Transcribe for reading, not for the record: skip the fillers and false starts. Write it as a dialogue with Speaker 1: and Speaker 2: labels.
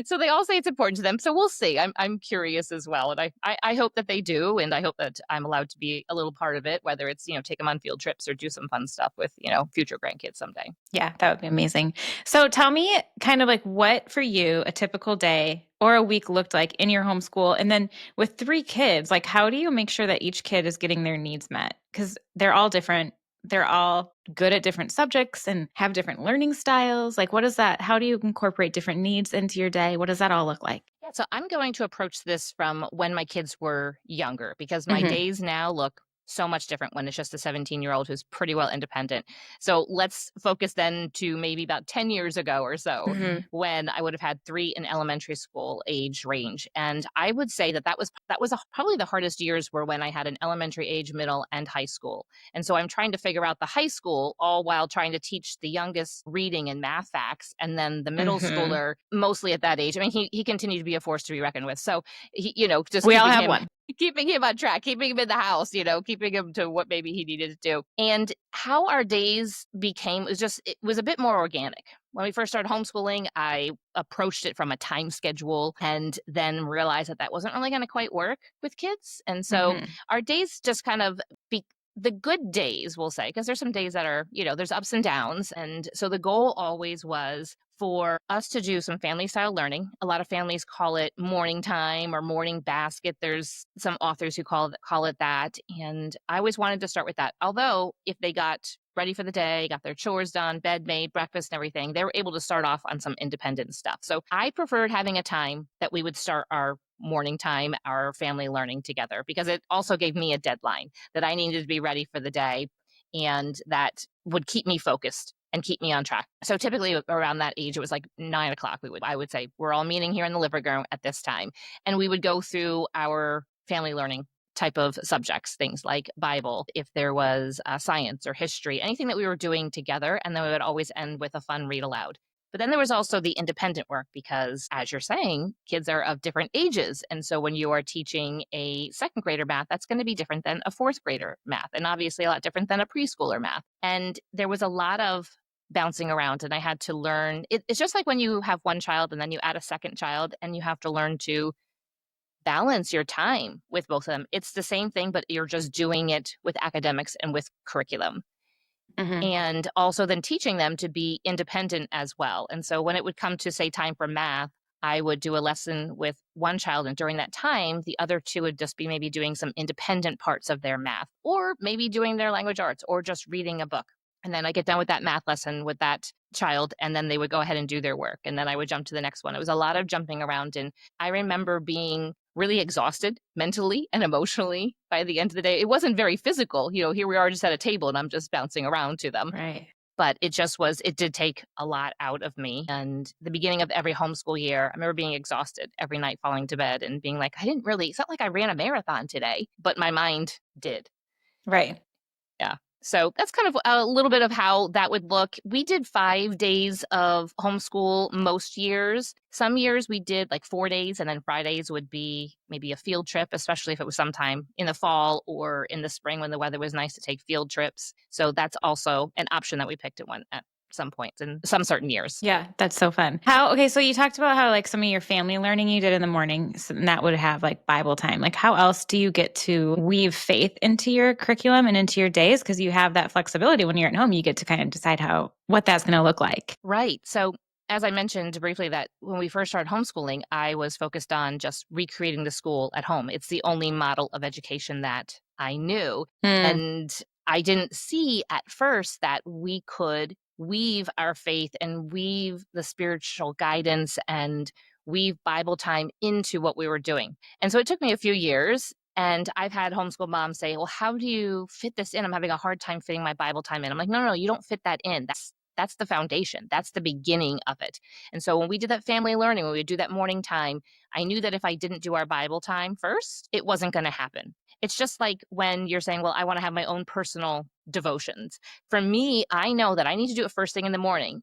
Speaker 1: So they all say it's important to them. So we'll see. I'm curious as well. And I hope that they do. And I hope that I'm allowed to be a little part of it, whether it's, take them on field trips or do some fun stuff with, future grandkids someday.
Speaker 2: Yeah, that would be amazing. So tell me kind of like what for you a typical day or a week looked like in your homeschool. And then with three kids, like how do you make sure that each kid is getting their needs met? Because they're all different. They're all good at different subjects and have different learning styles. Like, what is that? How do you incorporate different needs into your day? What does that all look like?
Speaker 1: Yeah, so I'm going to approach this from when my kids were younger because my
Speaker 2: Hmm.
Speaker 1: days now look so much different when it's just a 17-year-old who's pretty well independent. So let's focus then to maybe about 10 years ago or so
Speaker 2: Hmm.
Speaker 1: when I would have had three in elementary school age range. And I would say that that was probably the hardest years were when I had an elementary age, middle, and high school. And so I'm trying to figure out the high school all while trying to teach the youngest reading and math facts. And then the middle
Speaker 2: Hmm.
Speaker 1: schooler, mostly at that age, I mean, he continued to be a force to be reckoned with. So just
Speaker 2: We all have one.
Speaker 1: keeping him on track, keeping him in the house, keeping him to what maybe he needed to do. And how our days became it was a bit more organic. When we first started homeschooling, I approached it from a time schedule and then realized that that wasn't really going to quite work with kids. And so
Speaker 2: Hmm.
Speaker 1: our days just kind of be the good days, we'll say, because there's some days that are, there's ups and downs. And so the goal always was for us to do some family style learning. A lot of families call it morning time or morning basket. There's some authors who call it that. And I always wanted to start with that. Although if they got ready for the day, got their chores done, bed made, breakfast and everything, they were able to start off on some independent stuff. So I preferred having a time that we would start our morning time, our family learning together, because it also gave me a deadline that I needed to be ready for the day and that would keep me focused and keep me on track. So typically around that age, it was like 9 o'clock. I would say, we're all meeting here in the living room at this time. And we would go through our family learning type of subjects, things like Bible, if there was science or history, anything that we were doing together. And then we would always end with a fun read aloud. But then there was also the independent work because, as you're saying, kids are of different ages. And so when you are teaching a second grader math, that's going to be different than a fourth grader math, and obviously a lot different than a preschooler math. And there was a lot of bouncing around, and I had to learn. It's just like when you have one child and then you add a second child, and you have to learn to balance your time with both of them. It's the same thing, but you're just doing it with academics and with curriculum
Speaker 2: Hmm.
Speaker 1: and also then teaching them to be independent as well. And so when it would come to, say, time for math, I would do a lesson with one child, and during that time, the other two would just be maybe doing some independent parts of their math, or maybe doing their language arts, or just reading a book. And then I get done with that math lesson with that child, and then they would go ahead and do their work. And then I would jump to the next one. It was a lot of jumping around. And I remember being really exhausted mentally and emotionally by the end of the day. It wasn't very physical. Here we are just at a table and I'm just bouncing around to them.
Speaker 2: Right.
Speaker 1: But it did take a lot out of me. And the beginning of every homeschool year, I remember being exhausted every night falling to bed and being like, it's not like I ran a marathon today, but my mind did.
Speaker 2: Right.
Speaker 1: Yeah. So that's kind of a little bit of how that would look. We did 5 days of homeschool most years. Some years we did like 4 days, and then Fridays would be maybe a field trip, especially if it was sometime in the fall or in the spring when the weather was nice to take field trips. So that's also an option that we picked at some points in some certain years.
Speaker 2: Yeah, that's so fun. Okay, so you talked about how like some of your family learning you did in the mornings and that would have like Bible time. Like how else do you get to weave faith into your curriculum and into your days? Because you have that flexibility when you're at home, you get to kind of decide what that's going to look like.
Speaker 1: Right. So, as I mentioned briefly, that when we first started homeschooling, I was focused on just recreating the school at home. It's the only model of education that I knew.
Speaker 2: Mm,
Speaker 1: And I didn't see at first that we could weave our faith and weave the spiritual guidance and weave Bible time into what we were doing. And so it took me a few years. And I've had homeschool moms say, well, how do you fit this in? I'm having a hard time fitting my Bible time in. I'm like, no, you don't fit that in. That's the foundation. That's the beginning of it. And so when we did that family learning, when we would do that morning time, I knew that if I didn't do our Bible time first, it wasn't going to happen. It's just like when you're saying, well, I want to have my own personal devotions. For me, I know that I need to do it first thing in the morning.